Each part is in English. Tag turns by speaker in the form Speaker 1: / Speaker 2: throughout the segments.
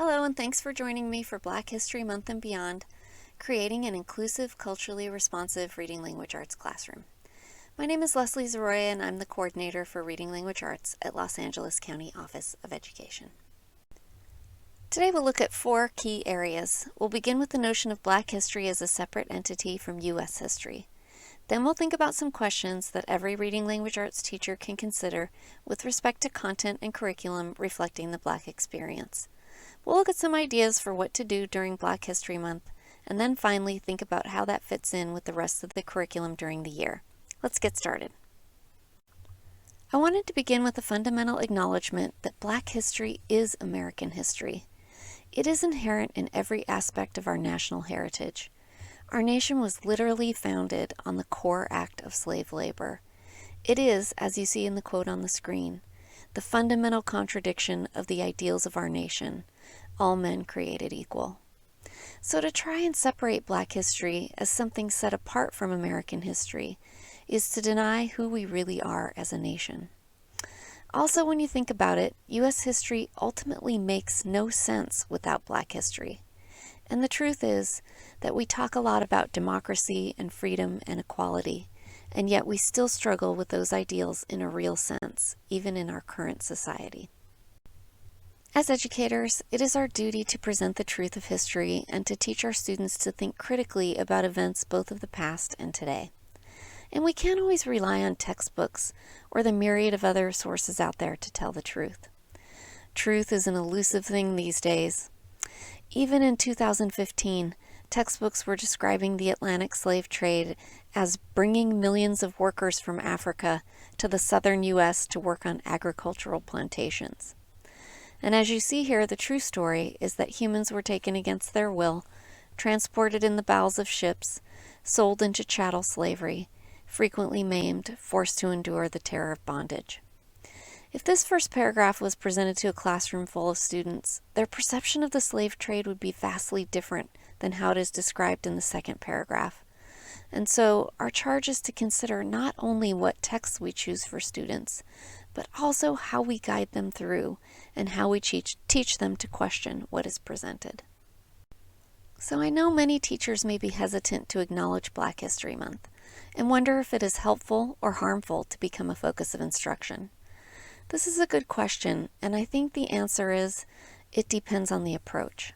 Speaker 1: Hello, and thanks for joining me for Black History Month and beyond, creating an inclusive, culturally responsive reading language arts classroom. My name is Leslie Zaroya, and I'm the coordinator for Reading Language Arts at Los Angeles County Office of Education. Today we'll look at 4 key areas. We'll begin with the notion of Black history as a separate entity from U.S. history. Then we'll think about some questions that every reading language arts teacher can consider with respect to content and curriculum reflecting the Black experience. We'll look at some ideas for what to do during Black History Month, and then finally think about how that fits in with the rest of the curriculum during the year. Let's get started. I wanted to begin with a fundamental acknowledgement that Black history is American history. It is inherent in every aspect of our national heritage. Our nation was literally founded on the core act of slave labor. It is, as you see in the quote on the screen, the fundamental contradiction of the ideals of our nation, all men created equal. So to try and separate Black history as something set apart from American history is to deny who we really are as a nation. Also, when you think about it, U.S. history ultimately makes no sense without Black history. And the truth is that we talk a lot about democracy and freedom and equality, and yet we still struggle with those ideals in a real sense, even in our current society. As educators, it is our duty to present the truth of history and to teach our students to think critically about events both of the past and today. And we can't always rely on textbooks or the myriad of other sources out there to tell the truth. Truth is an elusive thing these days. Even in 2015, textbooks were describing the Atlantic slave trade as bringing millions of workers from Africa to the southern U.S. to work on agricultural plantations. And as you see here, the true story is that humans were taken against their will, transported in the bowels of ships, sold into chattel slavery, frequently maimed, forced to endure the terror of bondage. If this first paragraph was presented to a classroom full of students, their perception of the slave trade would be vastly different than how it is described in the second paragraph. And so our charge is to consider not only what texts we choose for students, but also how we guide them through and how we teach them to question what is presented. So I know many teachers may be hesitant to acknowledge Black History Month and wonder if it is helpful or harmful to become a focus of instruction. This is a good question, and I think the answer is, it depends on the approach.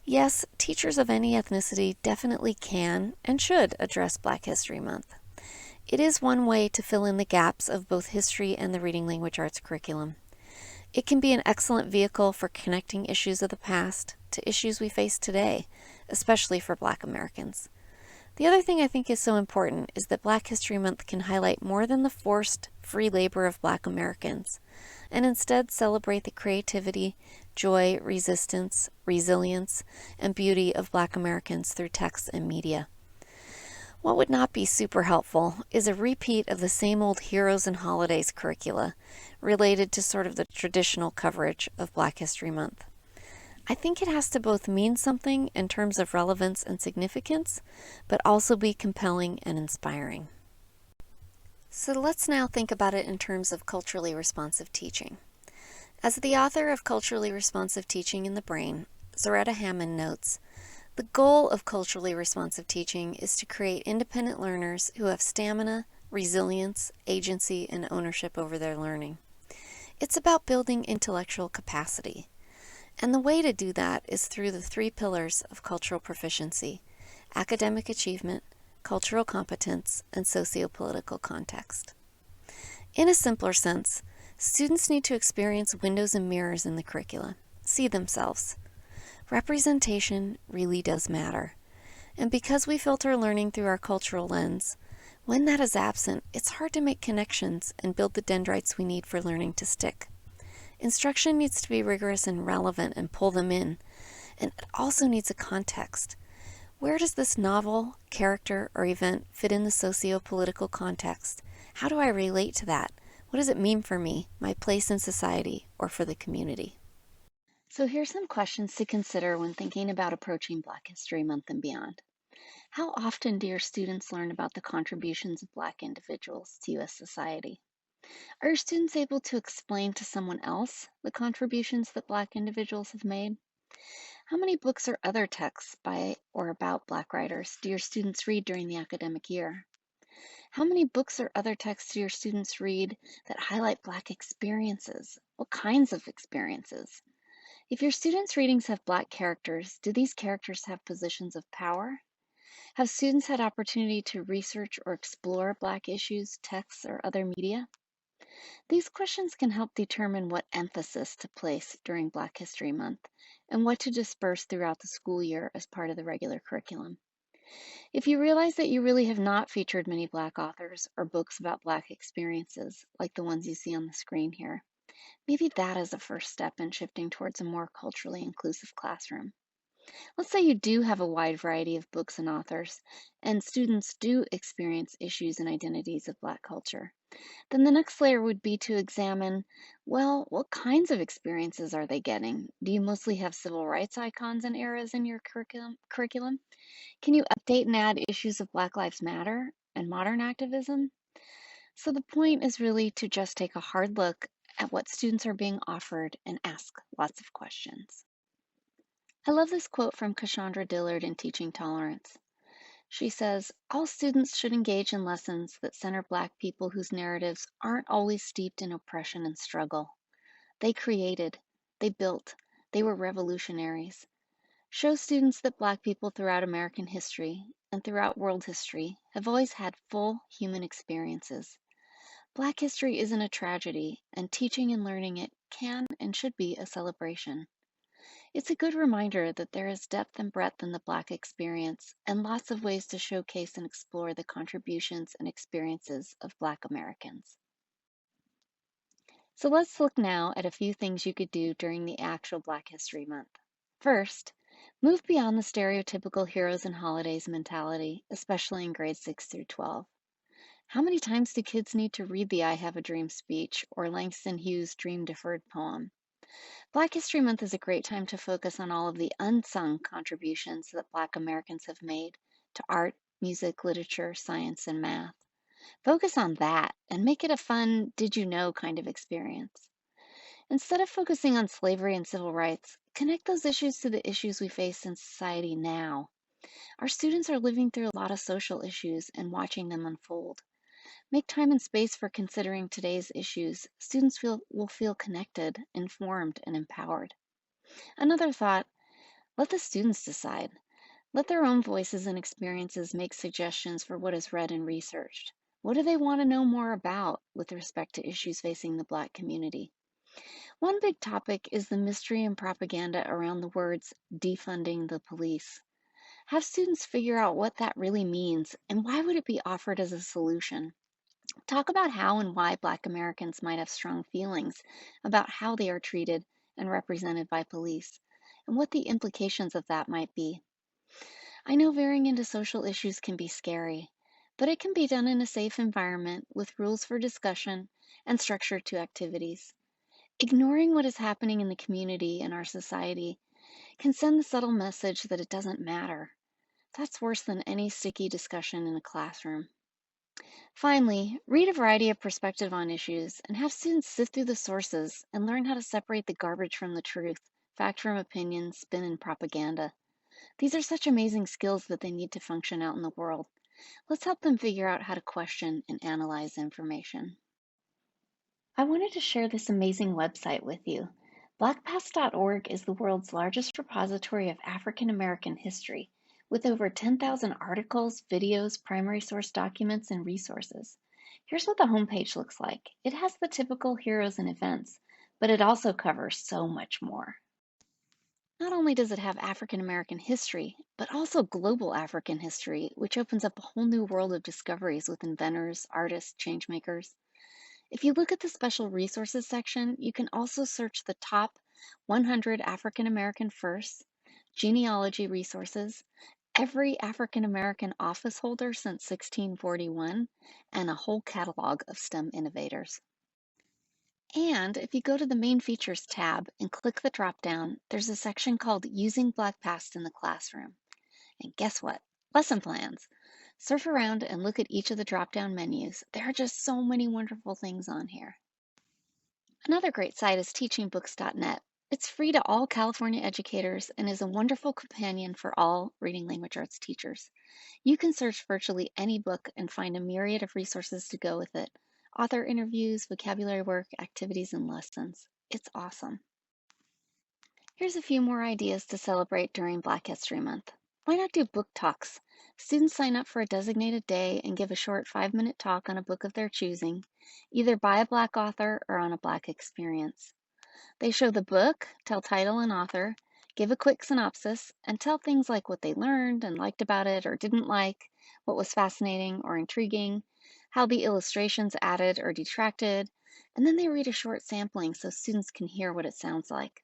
Speaker 1: Yes, teachers of any ethnicity definitely can and should address Black History Month. It is one way to fill in the gaps of both history and the reading language arts curriculum. It can be an excellent vehicle for connecting issues of the past to issues we face today, especially for Black Americans. The other thing I think is so important is that Black History Month can highlight more than the forced free labor of Black Americans, and instead celebrate the creativity, joy, resistance, resilience, and beauty of Black Americans through text and media. What would not be super helpful is a repeat of the same old heroes and holidays curricula related to sort of the traditional coverage of Black History Month. I think it has to both mean something in terms of relevance and significance, but also be compelling and inspiring. So let's now think about it in terms of culturally responsive teaching. As the author of Culturally Responsive Teaching in the Brain, Zaretta Hammond notes, the goal of culturally responsive teaching is to create independent learners who have stamina, resilience, agency, and ownership over their learning. It's about building intellectual capacity. And the way to do that is through the 3 pillars of cultural proficiency: academic achievement, cultural competence, and socio-political context. In a simpler sense, students need to experience windows and mirrors in the curricula, see themselves. Representation really does matter. And because we filter learning through our cultural lens, when that is absent, it's hard to make connections and build the dendrites we need for learning to stick. Instruction needs to be rigorous and relevant and pull them in, and it also needs a context. Where does this novel, character, or event fit in the socio-political context? How do I relate to that? What does it mean for me, my place in society, or for the community? So here's some questions to consider when thinking about approaching Black History Month and beyond. How often do your students learn about the contributions of Black individuals to U.S. society? Are students able to explain to someone else the contributions that Black individuals have made? How many books or other texts by or about Black writers do your students read during the academic year? How many books or other texts do your students read that highlight Black experiences? What kinds of experiences? If your students' readings have Black characters, do these characters have positions of power? Have students had opportunity to research or explore Black issues, texts, or other media? These questions can help determine what emphasis to place during Black History Month and what to disperse throughout the school year as part of the regular curriculum. If you realize that you really have not featured many Black authors or books about Black experiences, like the ones you see on the screen here, maybe that is a first step in shifting towards a more culturally inclusive classroom. Let's say you do have a wide variety of books and authors, and students do experience issues and identities of Black culture. Then the next layer would be to examine, well, what kinds of experiences are they getting? Do you mostly have civil rights icons and eras in your curriculum? Can you update and add issues of Black Lives Matter and modern activism? So the point is really to just take a hard look at what students are being offered and ask lots of questions. I love this quote from Cassandra Dillard in Teaching Tolerance. She says, all students should engage in lessons that center Black people whose narratives aren't always steeped in oppression and struggle. They created, they built, they were revolutionaries. Show students that Black people throughout American history and throughout world history have always had full human experiences. Black history isn't a tragedy, and teaching and learning it can and should be a celebration. It's a good reminder that there is depth and breadth in the Black experience and lots of ways to showcase and explore the contributions and experiences of Black Americans. So let's look now at a few things you could do during the actual Black History Month. First, move beyond the stereotypical heroes and holidays mentality, especially in grades 6 through 12. How many times do kids need to read the I Have a Dream speech or Langston Hughes' Dream Deferred poem? Black History Month is a great time to focus on all of the unsung contributions that Black Americans have made to art, music, literature, science, and math. Focus on that and make it a fun, did you know kind of experience. Instead of focusing on slavery and civil rights, connect those issues to the issues we face in society now. Our students are living through a lot of social issues and watching them unfold. Make time and space for considering today's issues. Students will feel connected, informed, and empowered. Another thought, let the students decide. Let their own voices and experiences make suggestions for what is read and researched. What do they want to know more about with respect to issues facing the Black community? One big topic is the mystery and propaganda around the words defunding the police. Have students figure out what that really means and why would it be offered as a solution. Talk about how and why Black Americans might have strong feelings about how they are treated and represented by police, and what the implications of that might be. I know veering into social issues can be scary, but it can be done in a safe environment with rules for discussion and structure to activities. Ignoring what is happening in the community and our society can send the subtle message that it doesn't matter. That's worse than any sticky discussion in a classroom. Finally, read a variety of perspectives on issues and have students sift through the sources and learn how to separate the garbage from the truth, fact from opinion, spin, and propaganda. These are such amazing skills that they need to function out in the world. Let's help them figure out how to question and analyze information. I wanted to share this amazing website with you. Blackpassorg is the world's largest repository of African American history, with over 10,000 articles, videos, primary source documents, and resources. Here's what the homepage looks like. It has the typical heroes and events, but it also covers so much more. Not only does it have African American history, but also global African history, which opens up a whole new world of discoveries with inventors, artists, changemakers. If you look at the special resources section, you can also search the top 100 African American firsts, genealogy resources, every African American office holder since 1641, and a whole catalog of STEM innovators. And if you go to the main features tab and click the drop down, there's a section called Using Blackpast in the Classroom. And guess what? Lesson plans. Surf around and look at each of the drop-down menus. There are just so many wonderful things on here. Another great site is teachingbooks.net. It's free to all California educators and is a wonderful companion for all reading language arts teachers. You can search virtually any book and find a myriad of resources to go with it: author interviews, vocabulary work, activities, and lessons. It's awesome. Here's a few more ideas to celebrate during Black History Month. Why not do book talks? Students sign up for a designated day and give a short 5-minute talk on a book of their choosing, either by a Black author or on a Black experience. They show the book, tell title and author, give a quick synopsis, and tell things like what they learned and liked about it or didn't like, what was fascinating or intriguing, how the illustrations added or detracted, and then they read a short sampling so students can hear what it sounds like.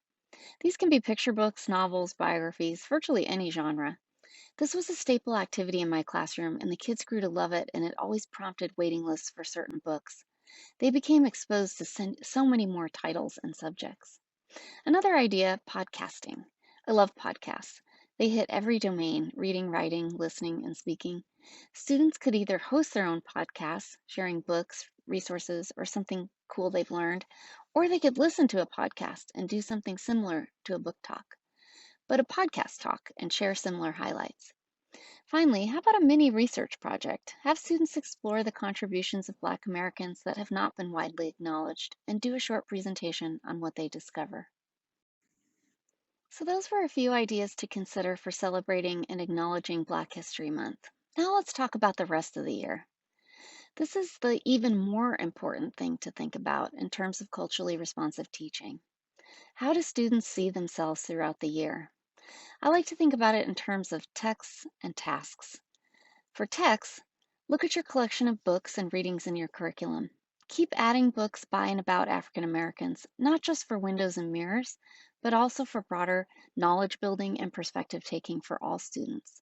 Speaker 1: These can be picture books, novels, biographies, virtually any genre. This was a staple activity in my classroom, and the kids grew to love it, and it always prompted waiting lists for certain books. They became exposed to so many more titles and subjects. Another idea: podcasting. I love podcasts. They hit every domain: reading, writing, listening, and speaking. Students could either host their own podcasts, sharing books, resources, or something cool they've learned, or they could listen to a podcast and do something similar to a book talk, but a podcast talk and share similar highlights. Finally, how about a mini research project? Have students explore the contributions of Black Americans that have not been widely acknowledged and do a short presentation on what they discover. So those were a few ideas to consider for celebrating and acknowledging Black History Month. Now let's talk about the rest of the year. This is the even more important thing to think about in terms of culturally responsive teaching. How do students see themselves throughout the year? I like to think about it in terms of texts and tasks. For texts, look at your collection of books and readings in your curriculum. Keep adding books by and about African Americans, not just for windows and mirrors, but also for broader knowledge building and perspective taking for all students.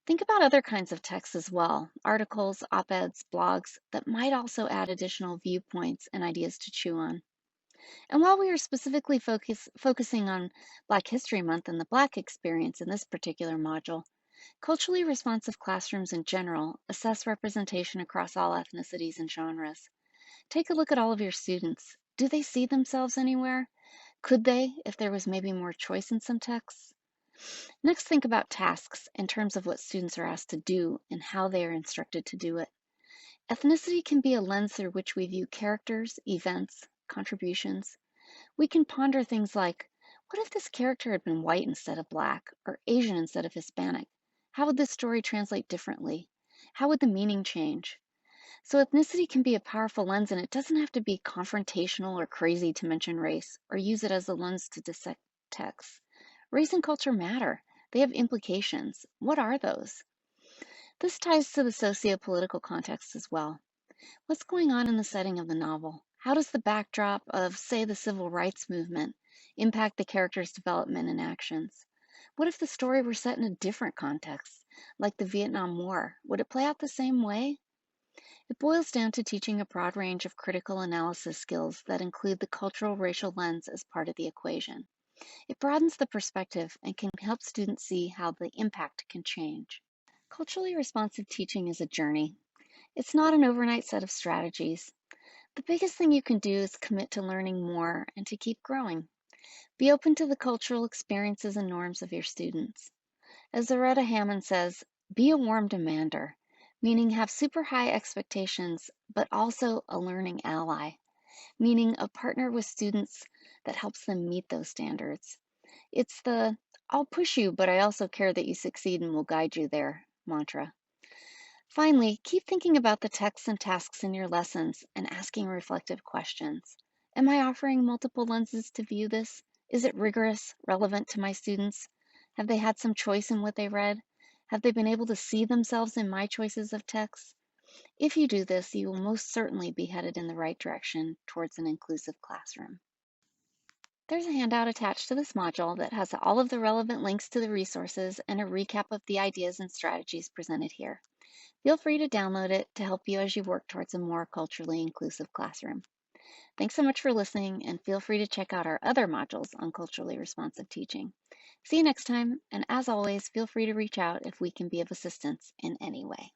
Speaker 1: Think about other kinds of texts as well: articles, op-eds, blogs that might also add additional viewpoints and ideas to chew on. And while we are specifically focusing on Black History Month and the Black experience in this particular module, culturally responsive classrooms in general assess representation across all ethnicities and genres. Take a look at all of your students. Do they see themselves anywhere? Could they, if there was maybe more choice in some texts? Next, think about tasks in terms of what students are asked to do and how they are instructed to do it. Ethnicity can be a lens through which we view characters, events, contributions. We can ponder things like, what if this character had been white instead of black, or Asian instead of Hispanic? How would this story translate differently? How would the meaning change? So ethnicity can be a powerful lens, and it doesn't have to be confrontational or crazy to mention race or use it as a lens to dissect texts. Race and culture matter. They have implications. What are those? This ties to the socio-political context as well. What's going on in the setting of the novel? How does the backdrop of, say, the civil rights movement impact the character's development and actions? What if the story were set in a different context, like the Vietnam War? Would it play out the same way? It boils down to teaching a broad range of critical analysis skills that include the cultural racial lens as part of the equation. It broadens the perspective and can help students see how the impact can change. Culturally responsive teaching is a journey. It's not an overnight set of strategies. The biggest thing you can do is commit to learning more and to keep growing. Be open to the cultural experiences and norms of your students. As Zaretta Hammond says, be a warm demander, meaning have super high expectations, but also a learning ally, meaning a partner with students that helps them meet those standards. It's the I'll push you, but I also care that you succeed and will guide you there mantra. Finally, keep thinking about the texts and tasks in your lessons and asking reflective questions. Am I offering multiple lenses to view this? Is it rigorous, relevant to my students? Have they had some choice in what they read? Have they been able to see themselves in my choices of text? If you do this, you will most certainly be headed in the right direction towards an inclusive classroom. There's a handout attached to this module that has all of the relevant links to the resources and a recap of the ideas and strategies presented here. Feel free to download it to help you as you work towards a more culturally inclusive classroom. Thanks so much for listening, and feel free to check out our other modules on culturally responsive teaching. See you next time, and as always, feel free to reach out if we can be of assistance in any way.